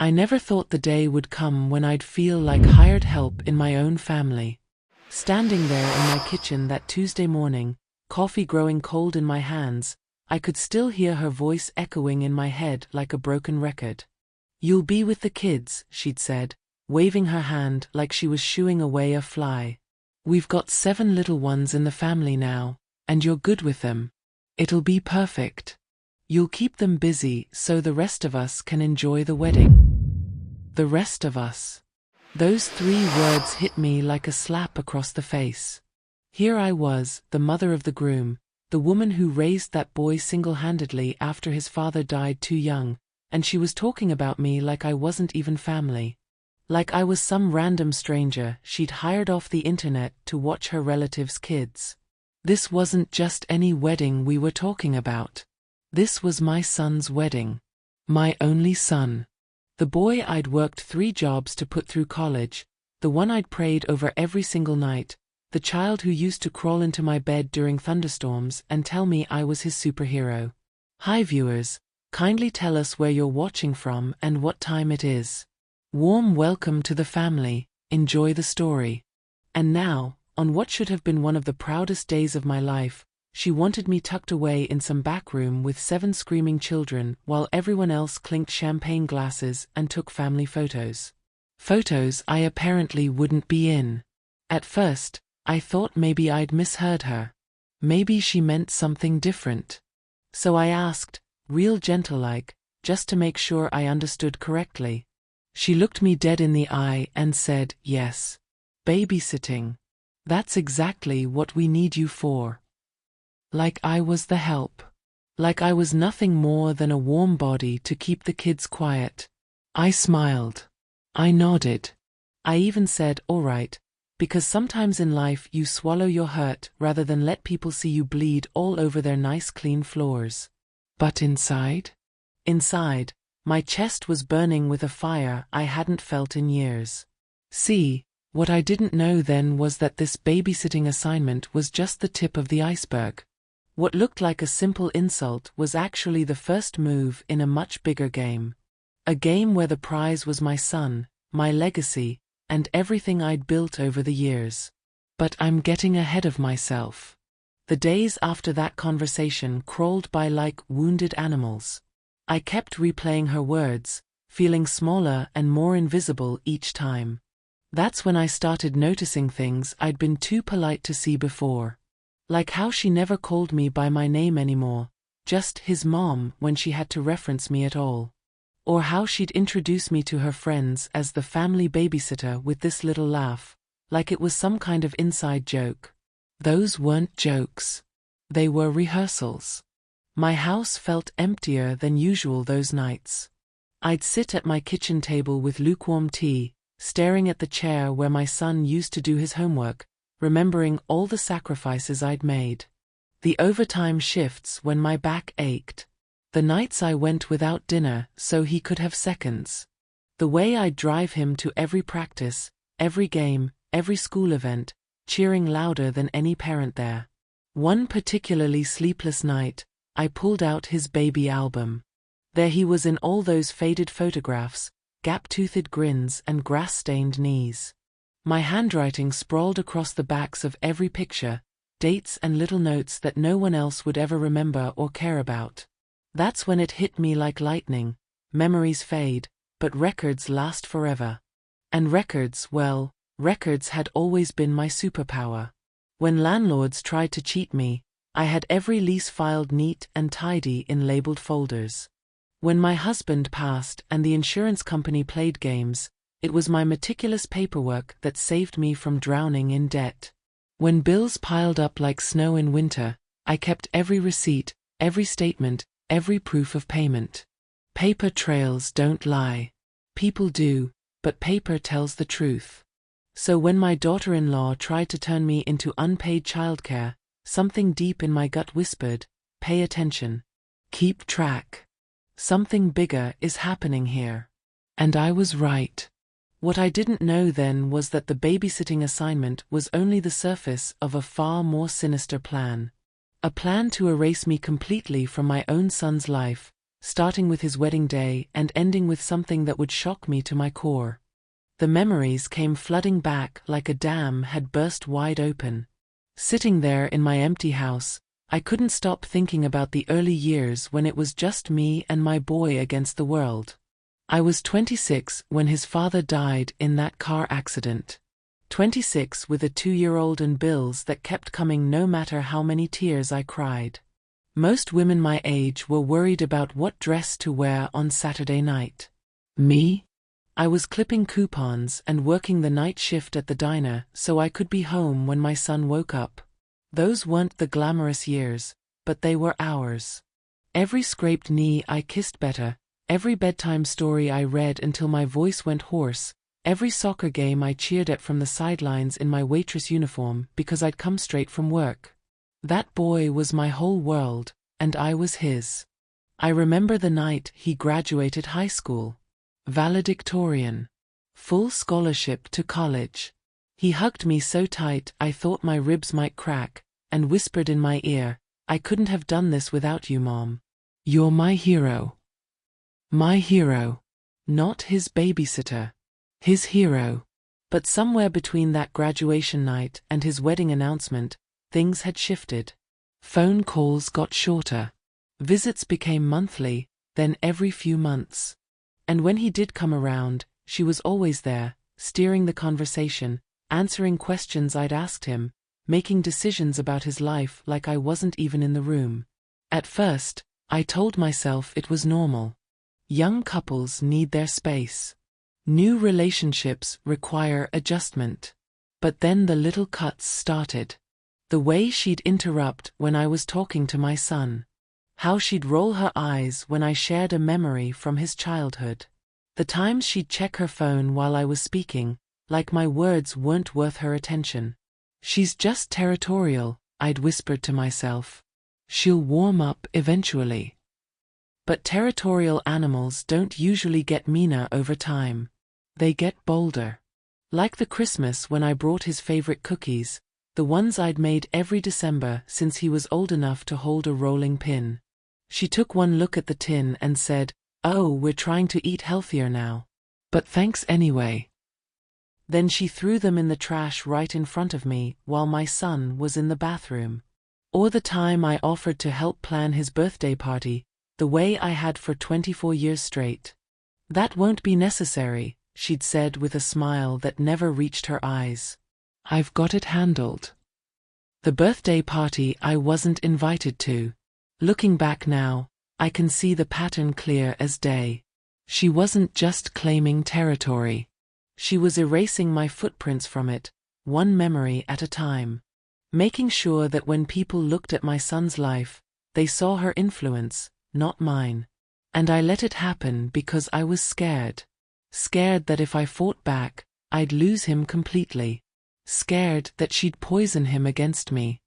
I never thought the day would come when I'd feel like hired help in my own family. Standing there in my kitchen that Tuesday morning, coffee growing cold in my hands, I could still hear her voice echoing in my head like a broken record. "You'll be with the kids," she'd said, waving her hand like she was shooing away a fly. "We've got 7 little ones in the family now, and you're good with them. It'll be perfect. You'll keep them busy so the rest of us can enjoy the wedding." The rest of us. Those 3 words hit me like a slap across the face. Here I was, the mother of the groom, the woman who raised that boy single-handedly after his father died too young, and she was talking about me like I wasn't even family. Like I was some random stranger she'd hired off the internet to watch her relatives' kids. This wasn't just any wedding we were talking about. This was my son's wedding. My only son. The boy I'd worked 3 jobs to put through college, the one I'd prayed over every single night, the child who used to crawl into my bed during thunderstorms and tell me I was his superhero. Hi viewers, kindly tell us where you're watching from and what time it is. Warm welcome to the family, enjoy the story. And now, on what should have been one of the proudest days of my life, she wanted me tucked away in some back room with 7 screaming children while everyone else clinked champagne glasses and took family photos. Photos I apparently wouldn't be in. At first, I thought maybe I'd misheard her. Maybe she meant something different. So I asked, real gentle-like, just to make sure I understood correctly. She looked me dead in the eye and said, "Yes. Babysitting. That's exactly what we need you for." Like I was the help. Like I was nothing more than a warm body to keep the kids quiet. I smiled. I nodded. I even said, "All right," because sometimes in life you swallow your hurt rather than let people see you bleed all over their nice clean floors. But inside? Inside, my chest was burning with a fire I hadn't felt in years. See, what I didn't know then was that this babysitting assignment was just the tip of the iceberg. What looked like a simple insult was actually the first move in a much bigger game. A game where the prize was my son, my legacy, and everything I'd built over the years. But I'm getting ahead of myself. The days after that conversation crawled by like wounded animals. I kept replaying her words, feeling smaller and more invisible each time. That's when I started noticing things I'd been too polite to see before. Like how she never called me by my name anymore, just his mom when she had to reference me at all. Or how she'd introduce me to her friends as the family babysitter with this little laugh, like it was some kind of inside joke. Those weren't jokes. They were rehearsals. My house felt emptier than usual those nights. I'd sit at my kitchen table with lukewarm tea, staring at the chair where my son used to do his homework, remembering all the sacrifices I'd made. The overtime shifts when my back ached. The nights I went without dinner so he could have seconds. The way I'd drive him to every practice, every game, every school event, cheering louder than any parent there. One particularly sleepless night, I pulled out his baby album. There he was in all those faded photographs, gap-toothed grins and grass-stained knees. My handwriting sprawled across the backs of every picture, dates and little notes that no one else would ever remember or care about. That's when it hit me like lightning. Memories fade, but records last forever. And records, well, records had always been my superpower. When landlords tried to cheat me, I had every lease filed neat and tidy in labeled folders. When my husband passed and the insurance company played games, it was my meticulous paperwork that saved me from drowning in debt. When bills piled up like snow in winter, I kept every receipt, every statement, every proof of payment. Paper trails don't lie. People do, but paper tells the truth. So when my daughter-in-law tried to turn me into unpaid childcare, something deep in my gut whispered, "Pay attention. Keep track. Something bigger is happening here." And I was right. What I didn't know then was that the babysitting assignment was only the surface of a far more sinister plan. A plan to erase me completely from my own son's life, starting with his wedding day and ending with something that would shock me to my core. The memories came flooding back like a dam had burst wide open. Sitting there in my empty house, I couldn't stop thinking about the early years when it was just me and my boy against the world. I was 26 when his father died in that car accident. 26 with a 2-year-old and bills that kept coming no matter how many tears I cried. Most women my age were worried about what dress to wear on Saturday night. Me? I was clipping coupons and working the night shift at the diner so I could be home when my son woke up. Those weren't the glamorous years, but they were ours. Every scraped knee I kissed better, every bedtime story I read until my voice went hoarse, every soccer game I cheered at from the sidelines in my waitress uniform because I'd come straight from work. That boy was my whole world, and I was his. I remember the night he graduated high school. Valedictorian. Full scholarship to college. He hugged me so tight I thought my ribs might crack, and whispered in my ear, "I couldn't have done this without you, Mom. You're my hero." My hero. Not his babysitter. His hero. But somewhere between that graduation night and his wedding announcement, things had shifted. Phone calls got shorter. Visits became monthly, then every few months. And when he did come around, she was always there, steering the conversation, answering questions I'd asked him, making decisions about his life like I wasn't even in the room. At first, I told myself it was normal. Young couples need their space. New relationships require adjustment. But then the little cuts started. The way she'd interrupt when I was talking to my son. How she'd roll her eyes when I shared a memory from his childhood. The times she'd check her phone while I was speaking, like my words weren't worth her attention. "She's just territorial," I'd whispered to myself. "She'll warm up eventually." But territorial animals don't usually get meaner over time. They get bolder. Like the Christmas when I brought his favorite cookies, the ones I'd made every December since he was old enough to hold a rolling pin. She took one look at the tin and said, "Oh, we're trying to eat healthier now. But thanks anyway." Then she threw them in the trash right in front of me while my son was in the bathroom. Or the time I offered to help plan his birthday party, the way I had for 24 years straight. "That won't be necessary," she'd said with a smile that never reached her eyes. "I've got it handled." The birthday party I wasn't invited to. Looking back now, I can see the pattern clear as day. She wasn't just claiming territory. She was erasing my footprints from it, one memory at a time. Making sure that when people looked at my son's life, they saw her influence, not mine. And I let it happen because I was scared. Scared that if I fought back, I'd lose him completely. Scared that she'd poison him against me.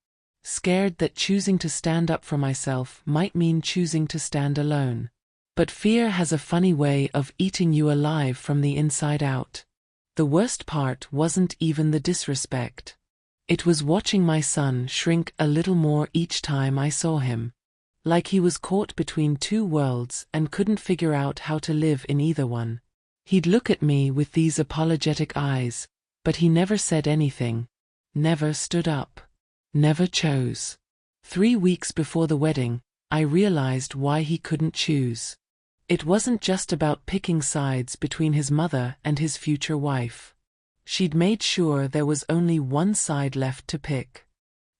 Scared that choosing to stand up for myself might mean choosing to stand alone. But fear has a funny way of eating you alive from the inside out. The worst part wasn't even the disrespect. It was watching my son shrink a little more each time I saw him. Like he was caught between two worlds and couldn't figure out how to live in either one. He'd look at me with these apologetic eyes, but he never said anything. Never stood up. Never chose. 3 weeks before the wedding, I realized why he couldn't choose. It wasn't just about picking sides between his mother and his future wife. She'd made sure there was only one side left to pick.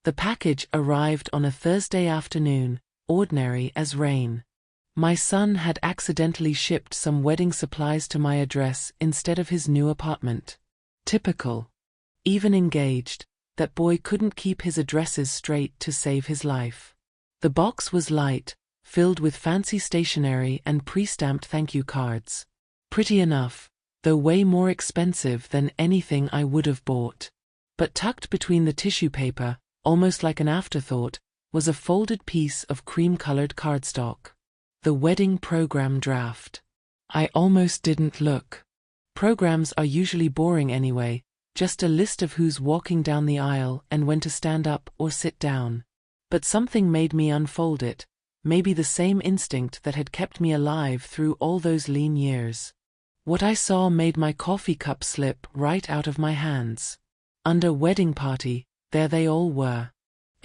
The package arrived on a Thursday afternoon, ordinary as rain. My son had accidentally shipped some wedding supplies to my address instead of his new apartment. Typical. Even engaged, that boy couldn't keep his addresses straight to save his life. The box was light, filled with fancy stationery and pre-stamped thank you cards. Pretty enough, though way more expensive than anything I would have bought. But tucked between the tissue paper, almost like an afterthought, was a folded piece of cream-colored cardstock. The wedding program draft. I almost didn't look. Programs are usually boring anyway, just a list of who's walking down the aisle and when to stand up or sit down. But something made me unfold it, maybe the same instinct that had kept me alive through all those lean years. What I saw made my coffee cup slip right out of my hands. Under wedding party, there they all were.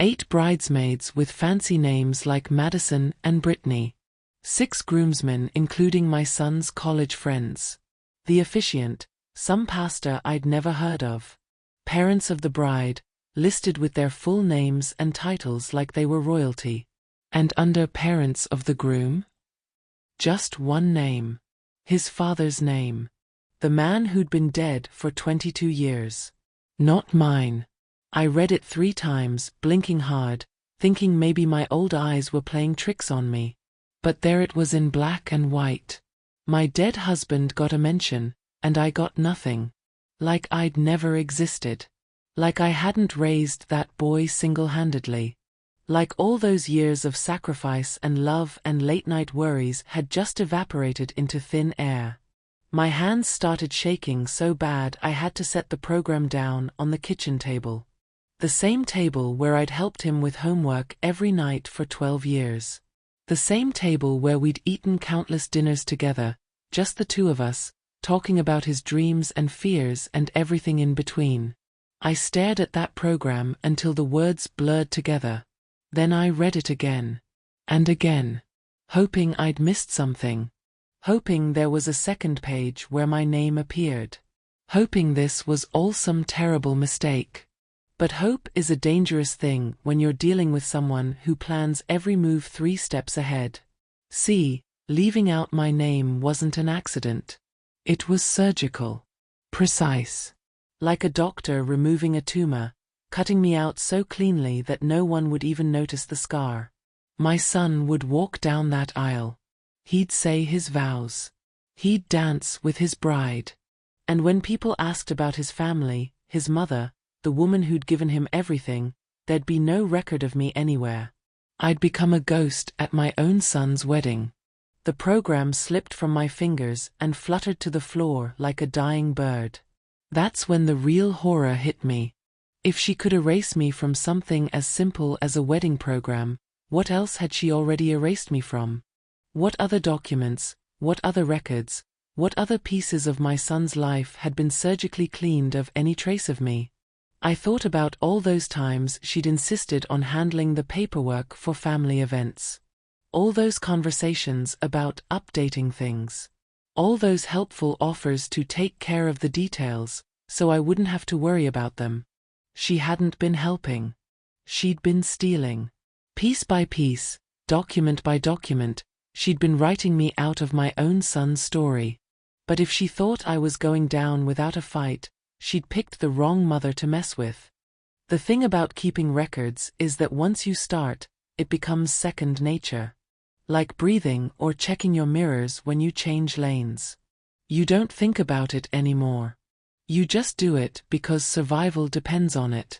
8 bridesmaids with fancy names like Madison and Brittany. 6 groomsmen including my son's college friends. The officiant, some pastor I'd never heard of. Parents of the bride, listed with their full names and titles like they were royalty. And under parents of the groom? Just one name. His father's name. The man who'd been dead for 22 years. Not mine. I read it 3 times, blinking hard, thinking maybe my old eyes were playing tricks on me. But there it was in black and white. My dead husband got a mention, and I got nothing. Like I'd never existed. Like I hadn't raised that boy single-handedly. Like all those years of sacrifice and love and late-night worries had just evaporated into thin air. My hands started shaking so bad I had to set the program down on the kitchen table. The same table where I'd helped him with homework every night for 12 years. The same table where we'd eaten countless dinners together, just the 2 of us, talking about his dreams and fears and everything in between. I stared at that program until the words blurred together. Then I read it again. And again. Hoping I'd missed something. Hoping there was a second page where my name appeared. Hoping this was all some terrible mistake. But hope is a dangerous thing when you're dealing with someone who plans every move 3 steps ahead. See, leaving out my name wasn't an accident. It was surgical. Precise. Like a doctor removing a tumor, cutting me out so cleanly that no one would even notice the scar. My son would walk down that aisle. He'd say his vows. He'd dance with his bride. And when people asked about his family, his mother, the woman who'd given him everything, there'd be no record of me anywhere. I'd become a ghost at my own son's wedding. The program slipped from my fingers and fluttered to the floor like a dying bird. That's when the real horror hit me. If she could erase me from something as simple as a wedding program, what else had she already erased me from? What other documents, what other records, what other pieces of my son's life had been surgically cleaned of any trace of me? I thought about all those times she'd insisted on handling the paperwork for family events. All those conversations about updating things. All those helpful offers to take care of the details, so I wouldn't have to worry about them. She hadn't been helping. She'd been stealing. Piece by piece, document by document, she'd been writing me out of my own son's story. But if she thought I was going down without a fight, she'd picked the wrong mother to mess with. The thing about keeping records is that once you start, it becomes second nature. Like breathing or checking your mirrors when you change lanes. You don't think about it anymore. You just do it because survival depends on it.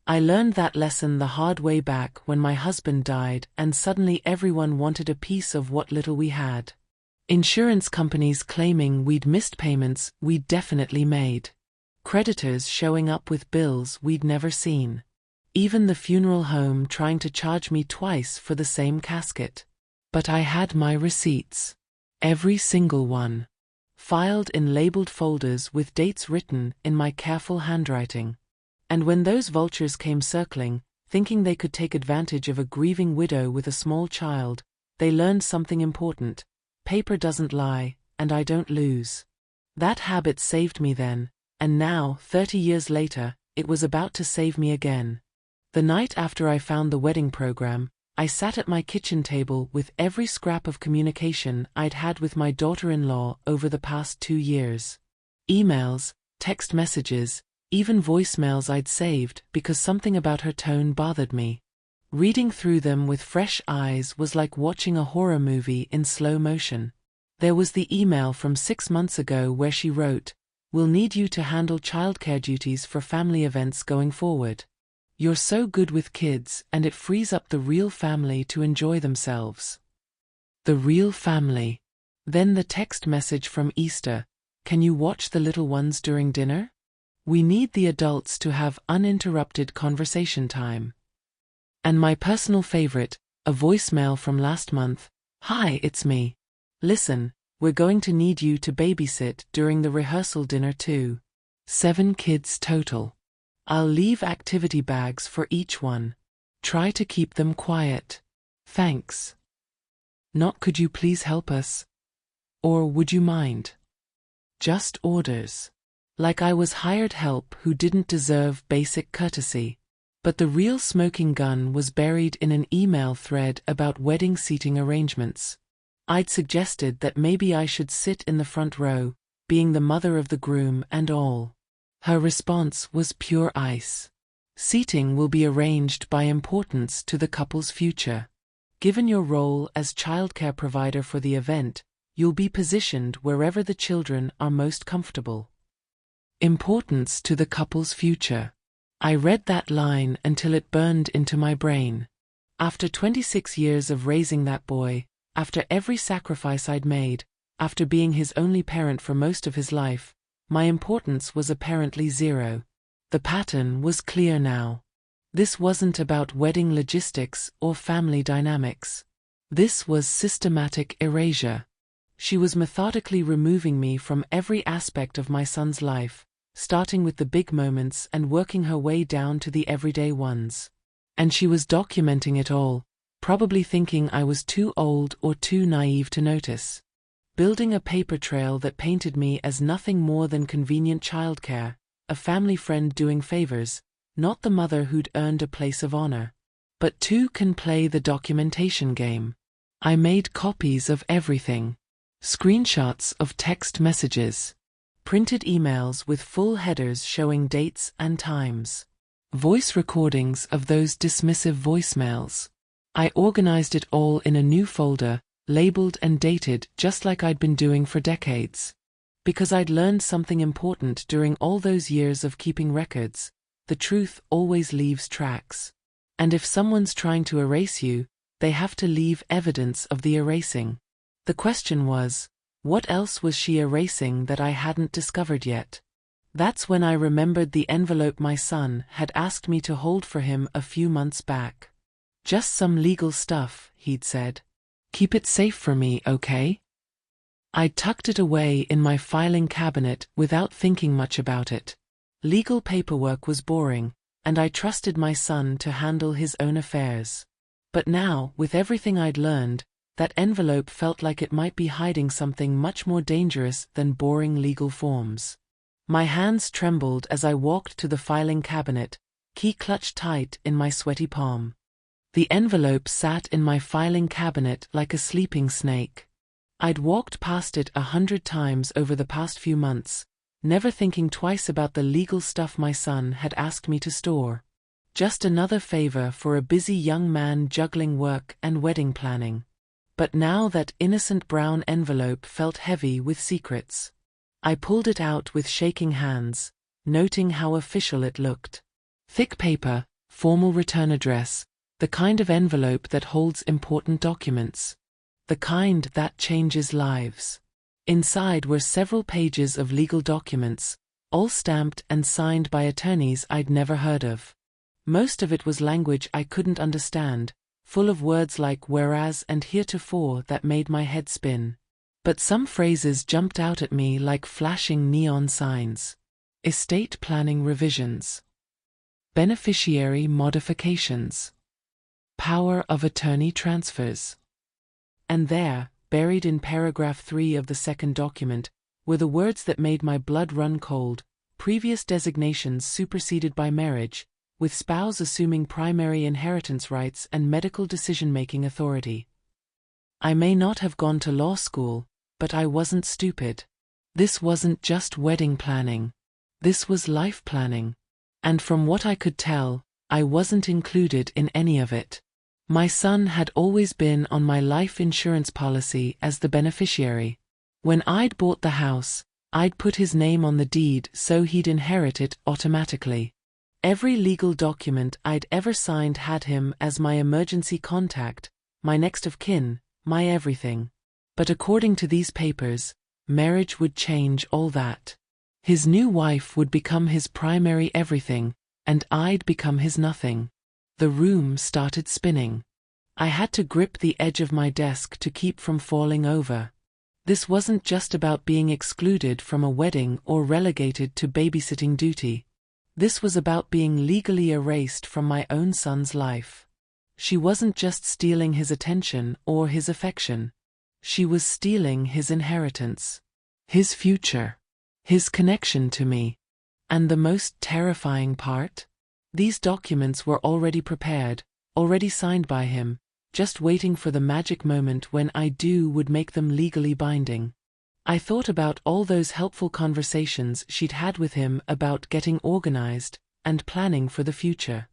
I learned that lesson the hard way back when my husband died and suddenly everyone wanted a piece of what little we had. Insurance companies claiming we'd missed payments we'd definitely made. Creditors showing up with bills we'd never seen. Even the funeral home trying to charge me twice for the same casket. But I had my receipts. Every single one. Filed in labeled folders with dates written in my careful handwriting. And when those vultures came circling, thinking they could take advantage of a grieving widow with a small child, they learned something important. Paper doesn't lie, and I don't lose. That habit saved me then, and now, 30 years later, it was about to save me again. The night after I found the wedding program, I sat at my kitchen table with every scrap of communication I'd had with my daughter-in-law over the past 2 years. Emails, text messages, even voicemails I'd saved because something about her tone bothered me. Reading through them with fresh eyes was like watching a horror movie in slow motion. There was the email from 6 months ago where she wrote, "We'll need you to handle childcare duties for family events going forward. You're so good with kids and it frees up the real family to enjoy themselves." The real family. Then the text message from Easter, "Can you watch the little ones during dinner? We need the adults to have uninterrupted conversation time." And my personal favorite, A voicemail from last month. Hi, it's me. Listen, we're going to need you to babysit during the rehearsal dinner too. 7 kids total. I'll leave activity bags for each one. Try to keep them quiet. Thanks. Not could you please help us? Or would you mind? Just orders. Like I was hired help who didn't deserve basic courtesy. But the real smoking gun was buried in an email thread about wedding seating arrangements. I'd suggested that maybe I should sit in the front row, being the mother of the groom and all. Her response was pure ice. Seating will be arranged by importance to the couple's future. Given your role as childcare provider for the event, you'll be positioned wherever the children are most comfortable. Importance to the couple's future. I read that line until it burned into my brain. After 26 years of raising that boy, after every sacrifice I'd made, after being his only parent for most of his life, my importance was apparently zero. The pattern was clear now. This wasn't about wedding logistics or family dynamics. This was systematic erasure. She was methodically removing me from every aspect of my son's life, starting with the big moments and working her way down to the everyday ones. And she was documenting it all, probably thinking I was too old or too naive to notice. Building a paper trail that painted me as nothing more than convenient childcare, a family friend doing favors, not the mother who'd earned a place of honor. But two can play the documentation game. I made copies of everything. Screenshots of text messages. Printed emails with full headers showing dates and times. Voice recordings of those dismissive voicemails. I organized it all in a new folder, labeled and dated just like I'd been doing for decades. Because I'd learned something important during all those years of keeping records. The truth always leaves tracks. And if someone's trying to erase you, they have to leave evidence of the erasing. The question was, what else was she erasing that I hadn't discovered yet? That's when I remembered the envelope my son had asked me to hold for him a few months back. Just some legal stuff, he'd said. Keep it safe for me, okay? I tucked it away in my filing cabinet without thinking much about it. Legal paperwork was boring, and I trusted my son to handle his own affairs. But now, with everything I'd learned, that envelope felt like it might be hiding something much more dangerous than boring legal forms. My hands trembled as I walked to the filing cabinet, key clutched tight in my sweaty palm. The envelope sat in my filing cabinet like a sleeping snake. I'd walked past it 100 times over the past few months, never thinking twice about the legal stuff my son had asked me to store. Just another favor for a busy young man juggling work and wedding planning. But now that innocent brown envelope felt heavy with secrets. I pulled it out with shaking hands, noting how official it looked. Thick paper, formal return address, the kind of envelope that holds important documents. The kind that changes lives. Inside were several pages of legal documents, all stamped and signed by attorneys I'd never heard of. Most of it was language I couldn't understand, full of words like whereas and heretofore that made my head spin. But some phrases jumped out at me like flashing neon signs. Estate planning revisions. Beneficiary modifications. Power of attorney transfers. And there, buried in paragraph 3 of the second document, were the words that made my blood run cold: previous designations superseded by marriage, with spouse assuming primary inheritance rights and medical decision-making authority. I may not have gone to law school, but I wasn't stupid. This wasn't just wedding planning. This was life planning. And from what I could tell, I wasn't included in any of it. My son had always been on my life insurance policy as the beneficiary. When I'd bought the house, I'd put his name on the deed so he'd inherit it automatically. Every legal document I'd ever signed had him as my emergency contact, my next of kin, my everything. But according to these papers, marriage would change all that. His new wife would become his primary everything, and I'd become his nothing. The room started spinning. I had to grip the edge of my desk to keep from falling over. This wasn't just about being excluded from a wedding or relegated to babysitting duty. This was about being legally erased from my own son's life. She wasn't just stealing his attention or his affection. She was stealing his inheritance, his future, his connection to me. And the most terrifying part? These documents were already prepared, already signed by him, just waiting for the magic moment when I would make them legally binding. I thought about all those helpful conversations she'd had with him about getting organized and planning for the future.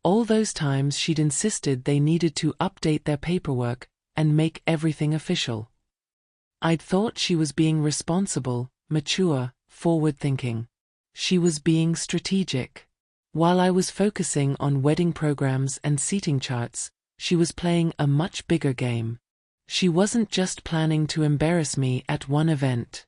All those times she'd insisted they needed to update their paperwork and make everything official. I'd thought she was being responsible, mature, forward-thinking. She was being strategic. While I was focusing on wedding programs and seating charts, she was playing a much bigger game. She wasn't just planning to embarrass me at one event.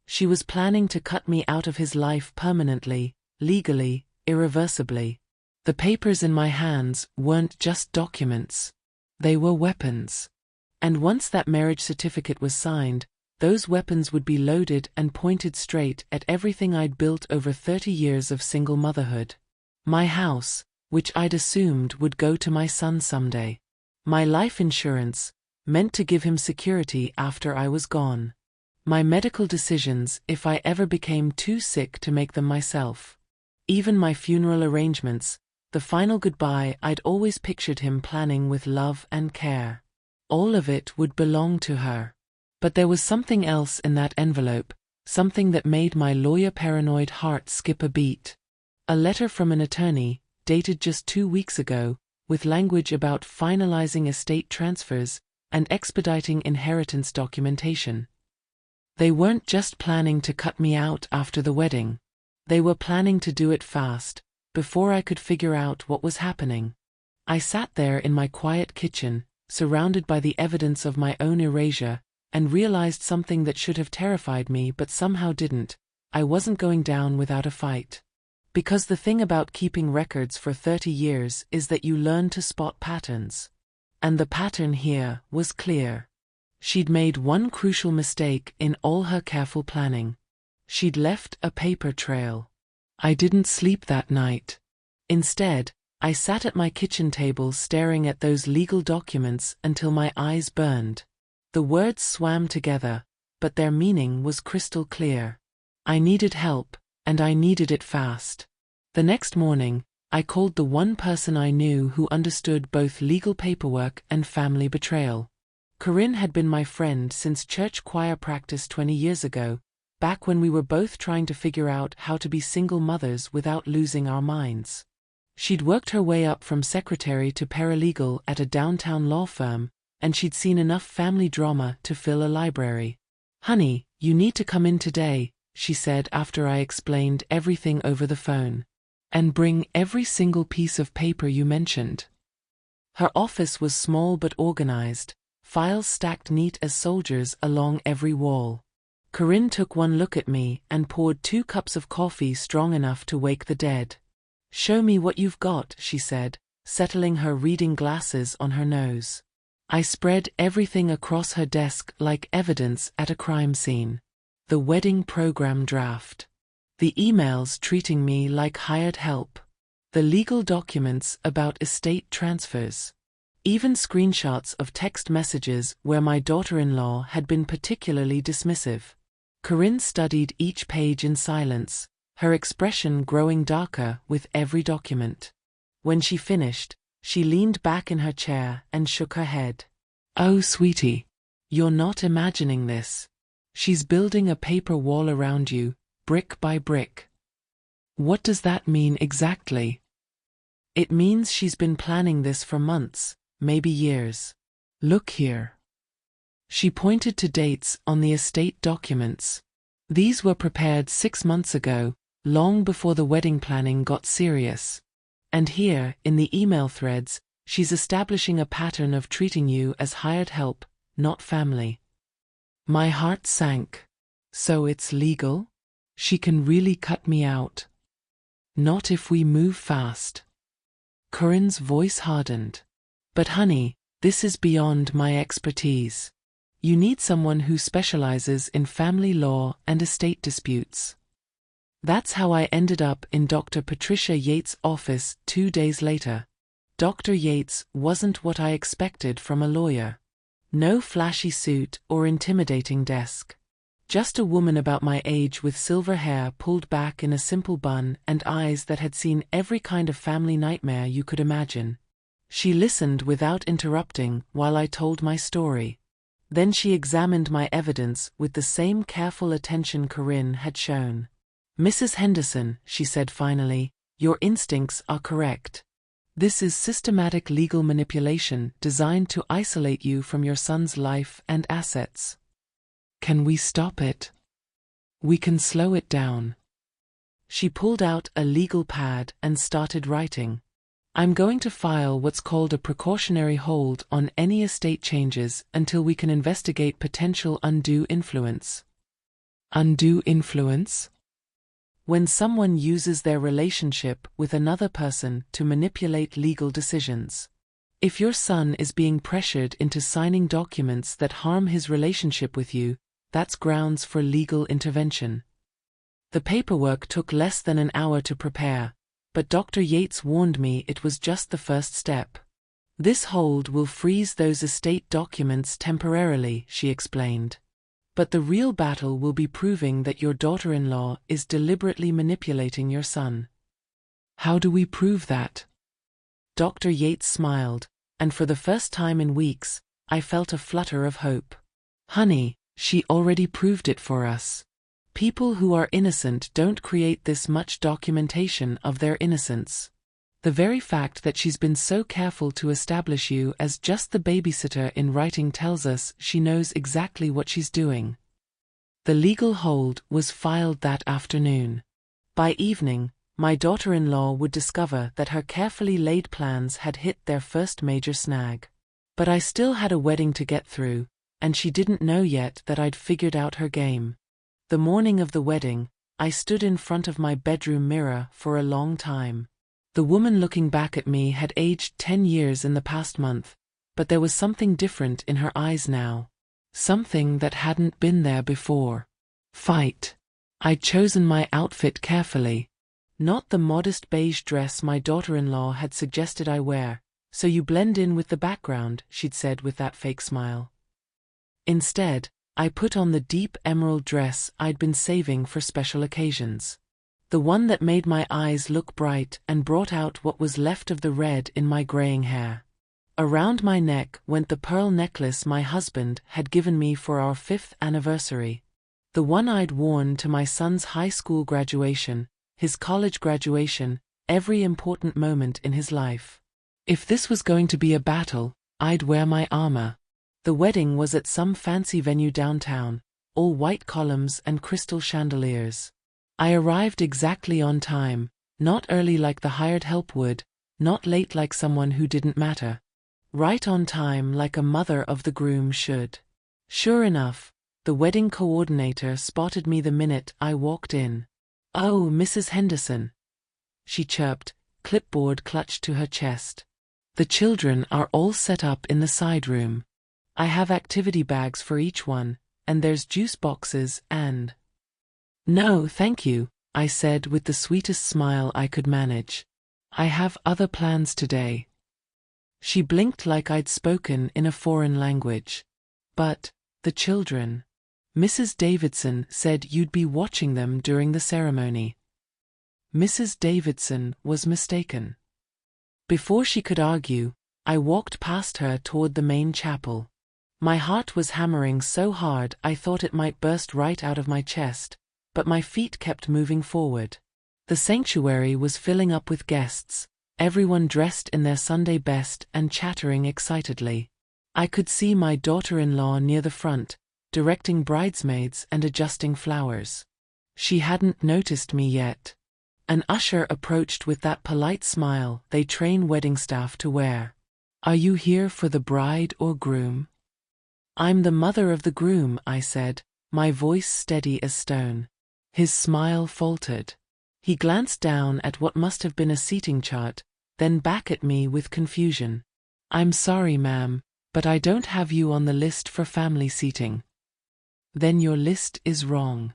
She was planning to cut me out of his life permanently, legally, irreversibly. The papers in my hands weren't just documents. They were weapons. And once that marriage certificate was signed, those weapons would be loaded and pointed straight at everything I'd built over 30 years of single motherhood. My house, which I'd assumed would go to my son someday. My life insurance, meant to give him security after I was gone. My medical decisions if I ever became too sick to make them myself. Even my funeral arrangements, the final goodbye I'd always pictured him planning with love and care. All of it would belong to her. But there was something else in that envelope, something that made my lawyer-paranoid heart skip a beat. A letter from an attorney, dated just 2 weeks ago, with language about finalizing estate transfers and expediting inheritance documentation. They weren't just planning to cut me out after the wedding. They were planning to do it fast, before I could figure out what was happening. I sat there in my quiet kitchen, surrounded by the evidence of my own erasure, and realized something that should have terrified me but somehow didn't. I wasn't going down without a fight. Because the thing about keeping records for 30 years is that you learn to spot patterns. And the pattern here was clear. She'd made one crucial mistake in all her careful planning. She'd left a paper trail. I didn't sleep that night. Instead, I sat at my kitchen table staring at those legal documents until my eyes burned. The words swam together, but their meaning was crystal clear. I needed help, and I needed it fast. The next morning, I called the one person I knew who understood both legal paperwork and family betrayal. Corinne had been my friend since church choir practice 20 years ago, back when we were both trying to figure out how to be single mothers without losing our minds. She'd worked her way up from secretary to paralegal at a downtown law firm, and she'd seen enough family drama to fill a library. "Honey, you need to come in today," she said after I explained everything over the phone. "And bring every single piece of paper you mentioned." Her office was small but organized, files stacked neat as soldiers along every wall. Corinne took one look at me and poured 2 cups of coffee strong enough to wake the dead. "Show me what you've got," she said, settling her reading glasses on her nose. I spread everything across her desk like evidence at a crime scene. The wedding program draft. The emails treating me like hired help. The legal documents about estate transfers. Even screenshots of text messages where my daughter-in-law had been particularly dismissive. Corinne studied each page in silence, her expression growing darker with every document. When she finished, she leaned back in her chair and shook her head. "Oh, sweetie. You're not imagining this. She's building a paper wall around you, brick by brick." "What does that mean exactly?" "It means she's been planning this for months, maybe years. Look here." She pointed to dates on the estate documents. These were prepared 6 months ago, long before the wedding planning got serious. And here, in the email threads, she's establishing a pattern of treating you as hired help, not family. My heart sank. So it's legal? She can really cut me out. Not if we move fast. Corinne's voice hardened. "But honey, This is beyond my expertise. You need someone who specializes in family law and estate disputes. That's how I ended up in Dr. Patricia Yates' office 2 days later. Dr. Yates wasn't what I expected from a lawyer. No flashy suit or intimidating desk. Just a woman about my age with silver hair pulled back in a simple bun and eyes that had seen every kind of family nightmare you could imagine. She listened without interrupting while I told my story. Then she examined my evidence with the same careful attention Corinne had shown. "Mrs. Henderson," she said finally, "your instincts are correct. This is systematic legal manipulation designed to isolate you from your son's life and assets. Can we stop it? We can slow it down." She pulled out a legal pad and started writing. "I'm going to file what's called a precautionary hold on any estate changes until we can investigate potential undue influence." Undue influence? When someone uses their relationship with another person to manipulate legal decisions. If your son is being pressured into signing documents that harm his relationship with you, that's grounds for legal intervention. The paperwork took less than an hour to prepare, but Dr. Yates warned me it was just the first step. "This hold will freeze those estate documents temporarily," she explained. "But the real battle will be proving that your daughter-in-law is deliberately manipulating your son." "How do we prove that?" Dr. Yates smiled, and for the first time in weeks, I felt a flutter of hope. "Honey, she already proved it for us. People who are innocent don't create this much documentation of their innocence. The very fact that she's been so careful to establish you as just the babysitter in writing tells us she knows exactly what she's doing." The legal hold was filed that afternoon. By evening, my daughter-in-law would discover that her carefully laid plans had hit their first major snag. But I still had a wedding to get through, and she didn't know yet that I'd figured out her game. The morning of the wedding, I stood in front of my bedroom mirror for a long time. The woman looking back at me had aged 10 years in the past month, but there was something different in her eyes now. Something that hadn't been there before. Fight. I'd chosen my outfit carefully. Not the modest beige dress my daughter-in-law had suggested I wear, "So you blend in with the background," she'd said with that fake smile. Instead, I put on the deep emerald dress I'd been saving for special occasions. The one that made my eyes look bright and brought out what was left of the red in my graying hair. Around my neck went the pearl necklace my husband had given me for our 5th anniversary. The one I'd worn to my son's high school graduation, his college graduation, every important moment in his life. If this was going to be a battle, I'd wear my armor. The wedding was at some fancy venue downtown, all white columns and crystal chandeliers. I arrived exactly on time, not early like the hired help would, not late like someone who didn't matter. Right on time like a mother of the groom should. Sure enough, the wedding coordinator spotted me the minute I walked in. "Oh, Mrs. Henderson," she chirped, clipboard clutched to her chest. "The children are all set up in the side room. I have activity bags for each one, and there's juice boxes and—" "No, thank you," I said with the sweetest smile I could manage. "I have other plans today." She blinked like I'd spoken in a foreign language. "But, the children. Mrs. Davidson said you'd be watching them during the ceremony." Mrs. Davidson was mistaken. Before she could argue, I walked past her toward the main chapel. My heart was hammering so hard I thought it might burst right out of my chest, but my feet kept moving forward. The sanctuary was filling up with guests, everyone dressed in their Sunday best and chattering excitedly. I could see my daughter-in-law near the front, directing bridesmaids and adjusting flowers. She hadn't noticed me yet. An usher approached with that polite smile they train wedding staff to wear. "Are you here for the bride or groom?" "I'm the mother of the groom," I said, my voice steady as stone. His smile faltered. He glanced down at what must have been a seating chart, then back at me with confusion. "I'm sorry, ma'am, But I don't have you on the list for family seating. Then your list is wrong.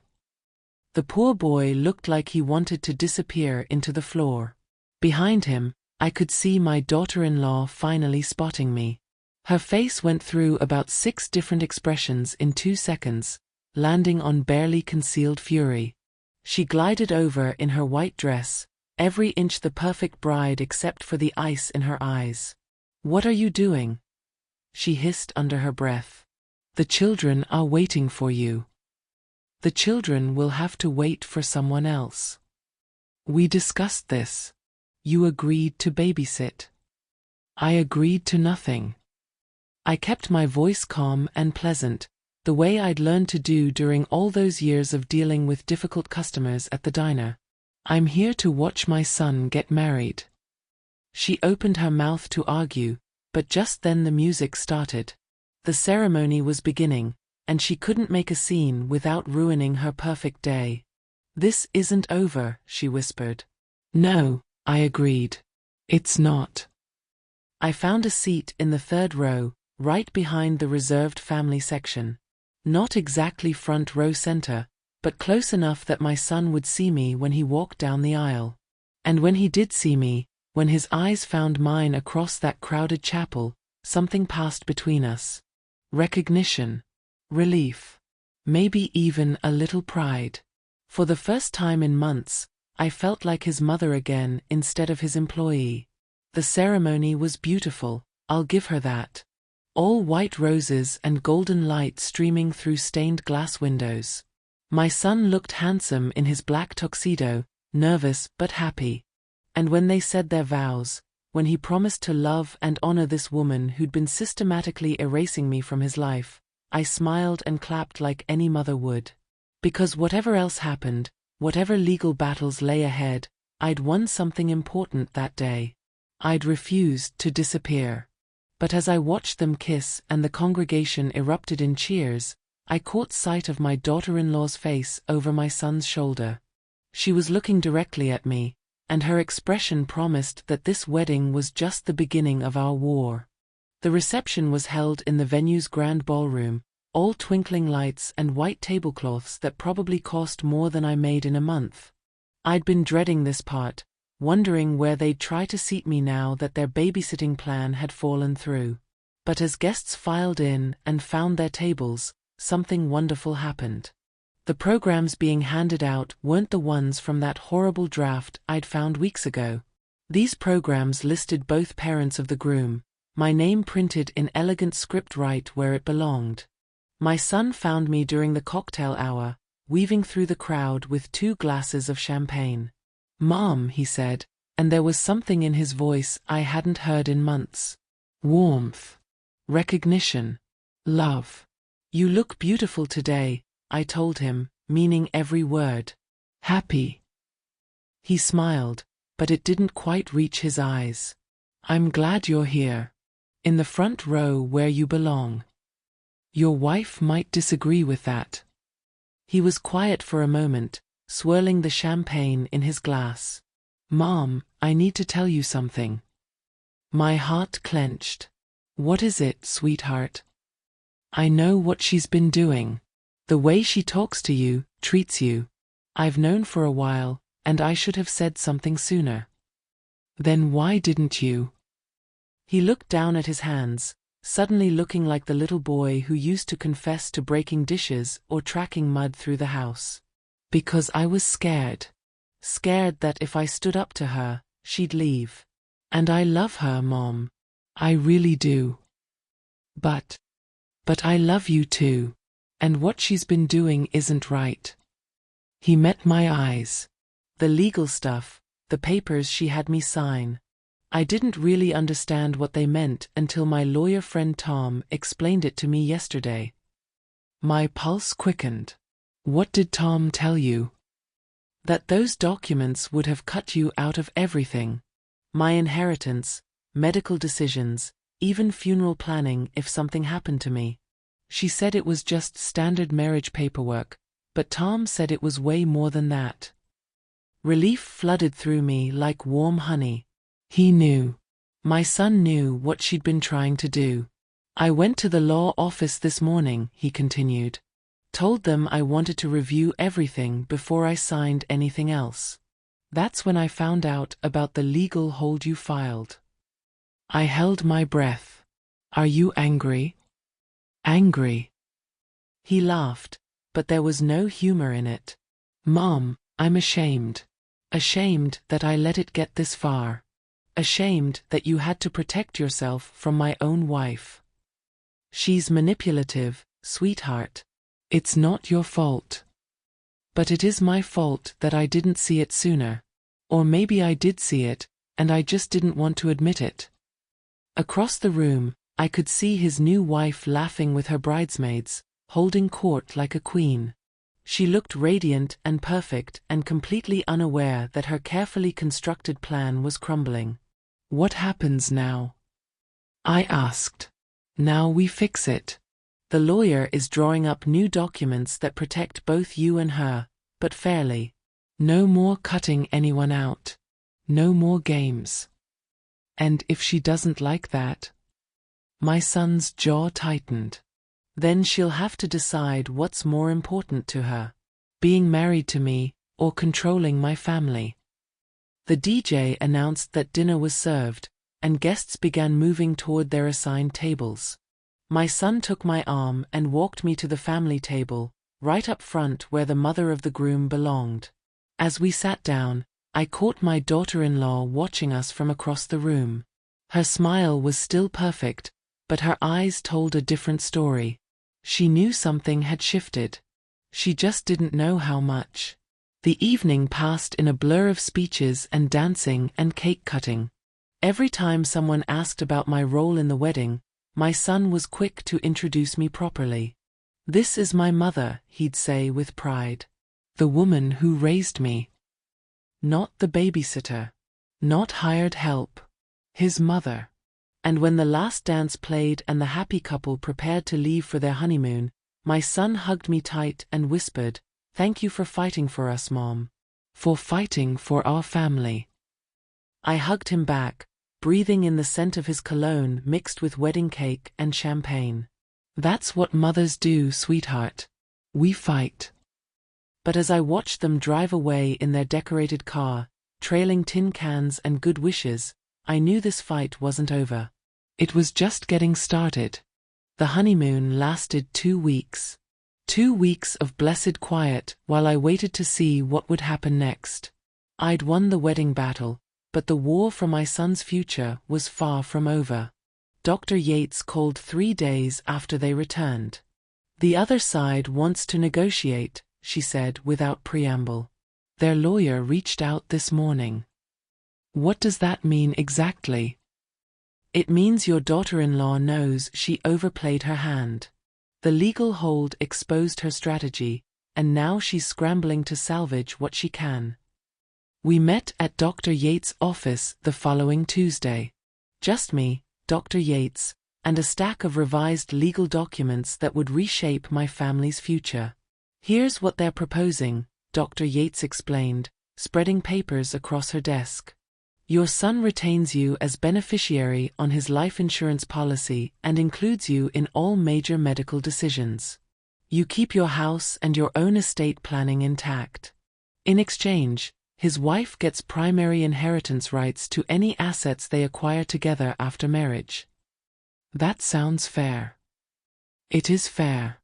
The poor boy looked like he wanted to disappear into the floor. Behind him, I could see my daughter-in-law finally spotting me. Her face went through about 6 different expressions in 2 seconds, landing on barely concealed fury. She glided over in her white dress, every inch the perfect bride except for the ice in her eyes. "What are you doing?" she hissed under her breath. "The children are waiting for you." "The children will have to wait for someone else. We discussed this. You agreed to babysit." "I agreed to nothing." I kept my voice calm and pleasant, the way I'd learned to do during all those years of dealing with difficult customers at the diner. "I'm here to watch my son get married." She opened her mouth to argue, but just then the music started. The ceremony was beginning, and she couldn't make a scene without ruining her perfect day. "This isn't over," she whispered. "No," I agreed. "It's not." I found a seat in the 3rd row, right behind the reserved family section. Not exactly front row center, but close enough that my son would see me when he walked down the aisle. And when he did see me, when his eyes found mine across that crowded chapel, something passed between us. Recognition. Relief. Maybe even a little pride. For the first time in months, I felt like his mother again instead of his employee. The ceremony was beautiful, I'll give her that. All white roses and golden light streaming through stained glass windows. My son looked handsome in his black tuxedo, nervous but happy. And when they said their vows, when he promised to love and honor this woman who'd been systematically erasing me from his life, I smiled and clapped like any mother would. Because whatever else happened, whatever legal battles lay ahead, I'd won something important that day. I'd refused to disappear. But as I watched them kiss and the congregation erupted in cheers, I caught sight of my daughter-in-law's face over my son's shoulder. She was looking directly at me, and her expression promised that this wedding was just the beginning of our war. The reception was held in the venue's grand ballroom, all twinkling lights and white tablecloths that probably cost more than I made in a month. I'd been dreading this part, wondering where they'd try to seat me now that their babysitting plan had fallen through. But as guests filed in and found their tables, something wonderful happened. The programs being handed out weren't the ones from that horrible draft I'd found weeks ago. These programs listed both parents of the groom, my name printed in elegant script right where it belonged. My son found me during the cocktail hour, weaving through the crowd with 2 glasses of champagne. "Mom," he said, and there was something in his voice I hadn't heard in months. Warmth. Recognition. Love. "You look beautiful today," I told him, meaning every word. "Happy." He smiled, but it didn't quite reach his eyes. "I'm glad you're here. In the front row where you belong. Your wife might disagree with that." He was quiet for a moment, swirling the champagne in his glass. "Mom, I need to tell you something." My heart clenched. "What is it, sweetheart?" "I know what she's been doing. The way she talks to you, treats you. I've known for a while, and I should have said something sooner." "Then why didn't you?" He looked down at his hands, suddenly looking like the little boy who used to confess to breaking dishes or tracking mud through the house. "Because I was scared. Scared that if I stood up to her, she'd leave. And I love her, Mom. I really do. But I love you too. And what she's been doing isn't right." He met my eyes. The legal stuff, the papers she had me sign. I didn't really understand what they meant until my lawyer friend Tom explained it to me yesterday. My pulse quickened. "What did Tom tell you?" "That those documents would have cut you out of everything. My inheritance, medical decisions, even funeral planning if something happened to me. She said it was just standard marriage paperwork, but Tom said it was way more than that." Relief flooded through me like warm honey. He knew. My son knew what she'd been trying to do. I went to the law office this morning, he continued. Told them I wanted to review everything before I signed anything else. That's when I found out about the legal hold you filed. I held my breath. Are you angry? Angry? He laughed, but there was no humor in it. Mom, I'm ashamed. Ashamed that I let it get this far. Ashamed that you had to protect yourself from my own wife. She's manipulative, sweetheart. It's not your fault. But it is my fault that I didn't see it sooner. Or maybe I did see it, and I just didn't want to admit it. Across the room, I could see his new wife laughing with her bridesmaids, holding court like a queen. She looked radiant and perfect and completely unaware that her carefully constructed plan was crumbling. What happens now? I asked. Now we fix it. The lawyer is drawing up new documents that protect both you and her, but fairly. No more cutting anyone out. No more games. And if she doesn't like that? My son's jaw tightened. Then she'll have to decide what's more important to her. Being married to me, or controlling my family. The DJ announced that dinner was served, and guests began moving toward their assigned tables. My son took my arm and walked me to the family table, right up front where the mother of the groom belonged. As we sat down, I caught my daughter-in-law watching us from across the room. Her smile was still perfect, but her eyes told a different story. She knew something had shifted. She just didn't know how much. The evening passed in a blur of speeches and dancing and cake cutting. Every time someone asked about my role in the wedding, my son was quick to introduce me properly. This is my mother, he'd say with pride. The woman who raised me. Not the babysitter. Not hired help. His mother. And when the last dance played and the happy couple prepared to leave for their honeymoon, my son hugged me tight and whispered, "Thank you for fighting for us, Mom. For fighting for our family." I hugged him back, breathing in the scent of his cologne mixed with wedding cake and champagne. That's what mothers do, sweetheart. We fight. But as I watched them drive away in their decorated car, trailing tin cans and good wishes, I knew this fight wasn't over. It was just getting started. The honeymoon lasted 2 weeks. 2 weeks of blessed quiet while I waited to see what would happen next. I'd won the wedding battle, but the war for my son's future was far from over. Dr. Yates called 3 days after they returned. The other side wants to negotiate, she said without preamble. Their lawyer reached out this morning. What does that mean exactly? It means your daughter-in-law knows she overplayed her hand. The legal hold exposed her strategy, and now she's scrambling to salvage what she can. We met at Dr. Yates' office the following Tuesday. Just me, Dr. Yates, and a stack of revised legal documents that would reshape my family's future. Here's what they're proposing, Dr. Yates explained, spreading papers across her desk. Your son retains you as beneficiary on his life insurance policy and includes you in all major medical decisions. You keep your house and your own estate planning intact. In exchange, his wife gets primary inheritance rights to any assets they acquire together after marriage. That sounds fair. It is fair.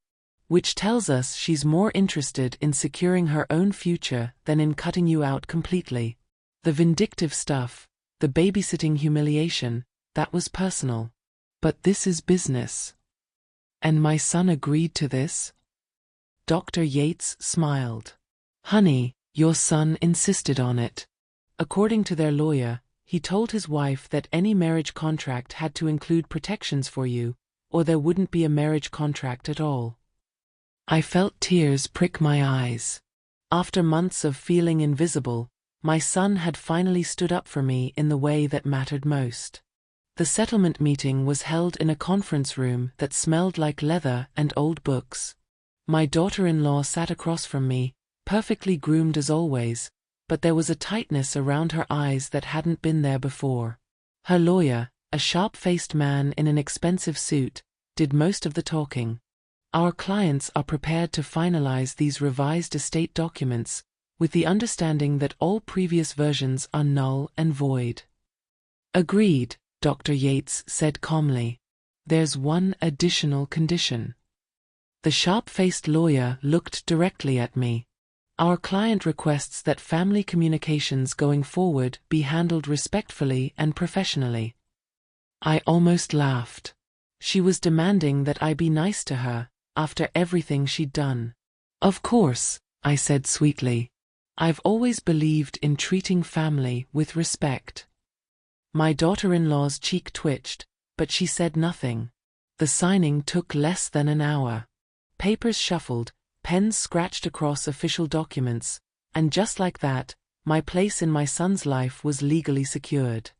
Which tells us she's more interested in securing her own future than in cutting you out completely. The vindictive stuff, the babysitting humiliation, that was personal. But this is business. And my son agreed to this? Dr. Yates smiled. Honey, your son insisted on it. According to their lawyer, he told his wife that any marriage contract had to include protections for you, or there wouldn't be a marriage contract at all. I felt tears prick my eyes. After months of feeling invisible, my son had finally stood up for me in the way that mattered most. The settlement meeting was held in a conference room that smelled like leather and old books. My daughter-in-law sat across from me, perfectly groomed as always, but there was a tightness around her eyes that hadn't been there before. Her lawyer, a sharp-faced man in an expensive suit, did most of the talking. Our clients are prepared to finalize these revised estate documents, with the understanding that all previous versions are null and void. Agreed, Dr. Yates said calmly. There's one additional condition. The sharp-faced lawyer looked directly at me. Our client requests that family communications going forward be handled respectfully and professionally. I almost laughed. She was demanding that I be nice to her, after everything she'd done. Of course, I said sweetly. I've always believed in treating family with respect. My daughter-in-law's cheek twitched, but she said nothing. The signing took less than an hour. Papers shuffled, pens scratched across official documents, and just like that, my place in my son's life was legally secured.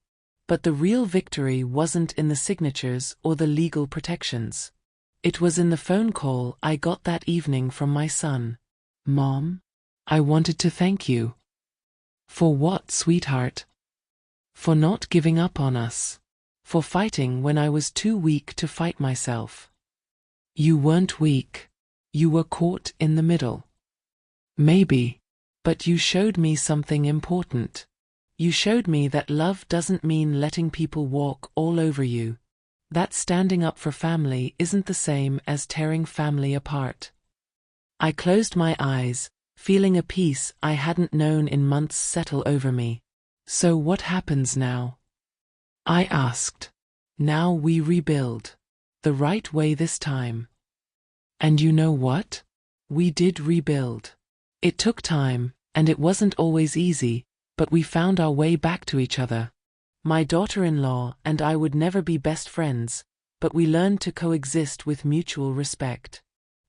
But the real victory wasn't in the signatures or the legal protections. It was in the phone call I got that evening from my son. Mom, I wanted to thank you. For what, sweetheart? For not giving up on us. For fighting when I was too weak to fight myself. You weren't weak. You were caught in the middle. Maybe. But you showed me something important. You showed me that love doesn't mean letting people walk all over you. That standing up for family isn't the same as tearing family apart. I closed my eyes, feeling a peace I hadn't known in months settle over me. So what happens now? I asked. Now we rebuild. The right way this time. And you know what? We did rebuild. It took time, and it wasn't always easy, but we found our way back to each other. My daughter-in-law and I would never be best friends, but we learned to coexist with mutual respect.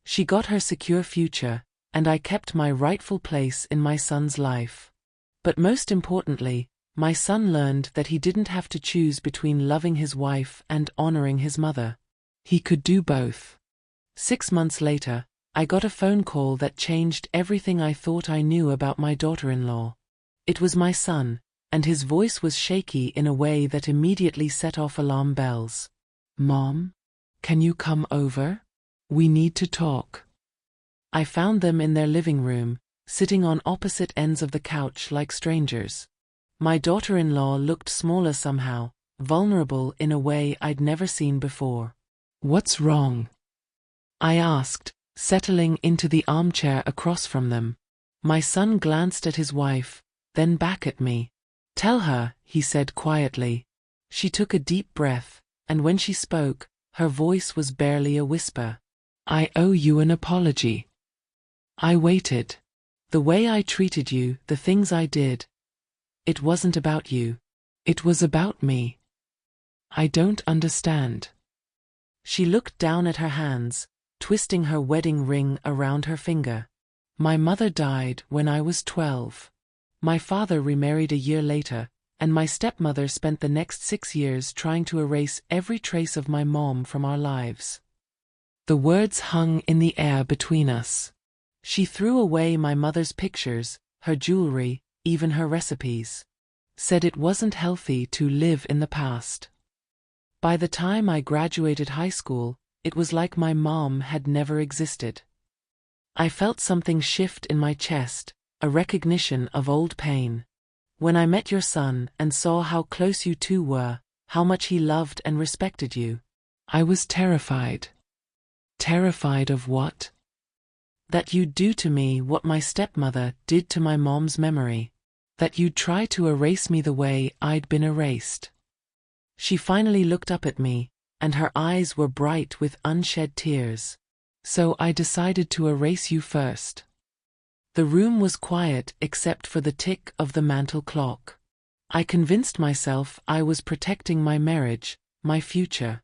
She got her secure future, and I kept my rightful place in my son's life. But most importantly, my son learned that he didn't have to choose between loving his wife and honoring his mother. He could do both. 6 months later, I got a phone call that changed everything I thought I knew about my daughter-in-law. It was my son, and his voice was shaky in a way that immediately set off alarm bells. Mom, can you come over? We need to talk. I found them in their living room, sitting on opposite ends of the couch like strangers. My daughter-in-law looked smaller somehow, vulnerable in a way I'd never seen before. What's wrong? I asked, settling into the armchair across from them. My son glanced at his wife, then back at me. Tell her, he said quietly. She took a deep breath, and when she spoke, her voice was barely a whisper. I owe you an apology. I waited. The way I treated you, the things I did. It wasn't about you. It was about me. I don't understand. She looked down at her hands, twisting her wedding ring around her finger. My mother died when I was 12. My father remarried a year later, and my stepmother spent the next 6 years trying to erase every trace of my mom from our lives. The words hung in the air between us. She threw away my mother's pictures, her jewelry, even her recipes. Said it wasn't healthy to live in the past. By the time I graduated high school, it was like my mom had never existed. I felt something shift in my chest, a recognition of old pain. When I met your son and saw how close you two were, how much he loved and respected you, I was terrified. Terrified of what? That you'd do to me what my stepmother did to my mom's memory. That you'd try to erase me the way I'd been erased. She finally looked up at me, and her eyes were bright with unshed tears. So I decided to erase you first. The room was quiet except for the tick of the mantel clock. I convinced myself I was protecting my marriage, my future.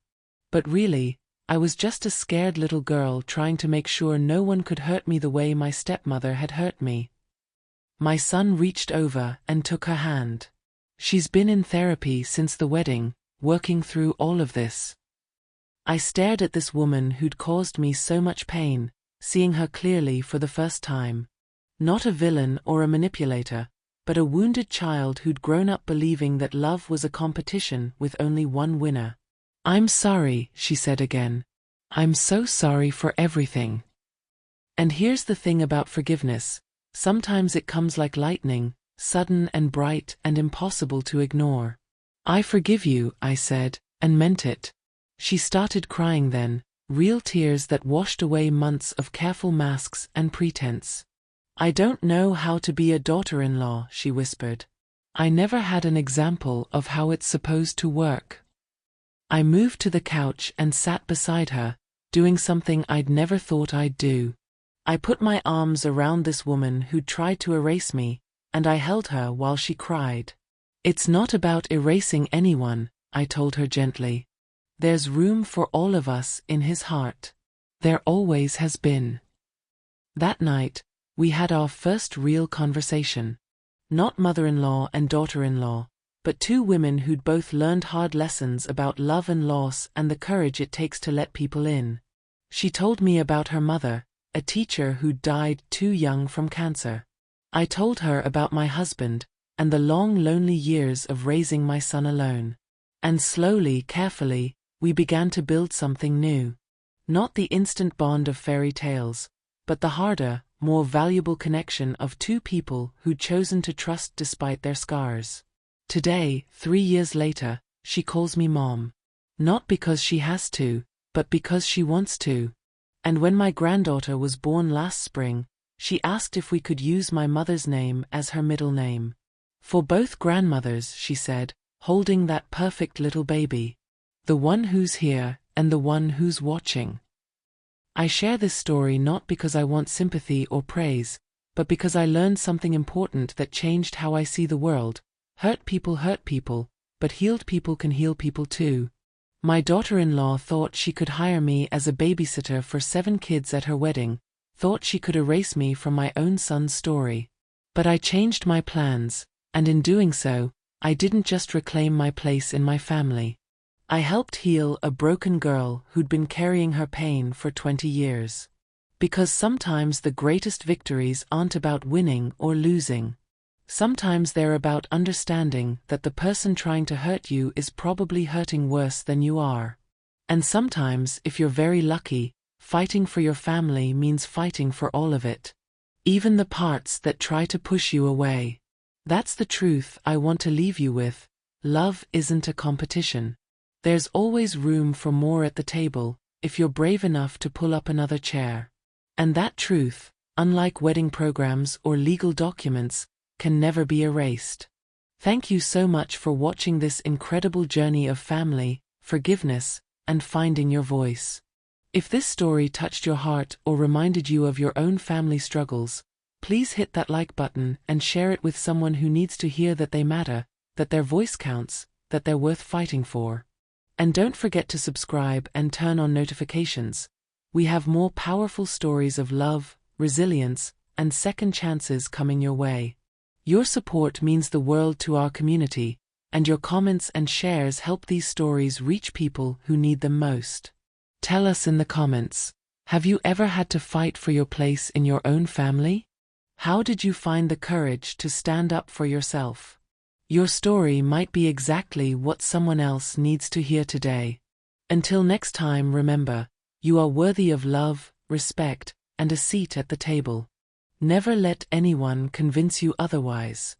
But really, I was just a scared little girl trying to make sure no one could hurt me the way my stepmother had hurt me. My son reached over and took her hand. She's been in therapy since the wedding, working through all of this. I stared at this woman who'd caused me so much pain, seeing her clearly for the first time. Not a villain or a manipulator, but a wounded child who'd grown up believing that love was a competition with only one winner. I'm sorry, she said again. I'm so sorry for everything. And here's the thing about forgiveness. Sometimes it comes like lightning, sudden and bright and impossible to ignore. I forgive you, I said, and meant it. She started crying then, real tears that washed away months of careful masks and pretense. I don't know how to be a daughter-in-law, she whispered. I never had an example of how it's supposed to work. I moved to the couch and sat beside her, doing something I'd never thought I'd do. I put my arms around this woman who'd tried to erase me, and I held her while she cried. It's not about erasing anyone, I told her gently. There's room for all of us in his heart. There always has been. That night, we had our first real conversation. Not mother-in-law and daughter-in-law, but two women who'd both learned hard lessons about love and loss and the courage it takes to let people in. She told me about her mother, a teacher who'd died too young from cancer. I told her about my husband, and the long lonely years of raising my son alone. And slowly, carefully, we began to build something new. Not the instant bond of fairy tales, but the harder, more valuable connection of two people who'd chosen to trust despite their scars. Today, 3 years later, she calls me Mom. Not because she has to, but because she wants to. And when my granddaughter was born last spring, she asked if we could use my mother's name as her middle name. For both grandmothers, she said, holding that perfect little baby. The one who's here, and the one who's watching. I share this story not because I want sympathy or praise, but because I learned something important that changed how I see the world. Hurt people, but healed people can heal people too. My daughter-in-law thought she could hire me as a babysitter for 7 kids at her wedding, thought she could erase me from my own son's story. But I changed my plans, and in doing so, I didn't just reclaim my place in my family. I helped heal a broken girl who'd been carrying her pain for 20 years. Because sometimes the greatest victories aren't about winning or losing. Sometimes they're about understanding that the person trying to hurt you is probably hurting worse than you are. And sometimes, if you're very lucky, fighting for your family means fighting for all of it. Even the parts that try to push you away. That's the truth I want to leave you with. Love isn't a competition. There's always room for more at the table, if you're brave enough to pull up another chair. And that truth, unlike wedding programs or legal documents, can never be erased. Thank you so much for watching this incredible journey of family, forgiveness, and finding your voice. If this story touched your heart or reminded you of your own family struggles, please hit that like button and share it with someone who needs to hear that they matter, that their voice counts, that they're worth fighting for. And don't forget to subscribe and turn on notifications. We have more powerful stories of love, resilience, and second chances coming your way. Your support means the world to our community, and your comments and shares help these stories reach people who need them most. Tell us in the comments, have you ever had to fight for your place in your own family? How did you find the courage to stand up for yourself? Your story might be exactly what someone else needs to hear today. Until next time, remember, you are worthy of love, respect, and a seat at the table. Never let anyone convince you otherwise.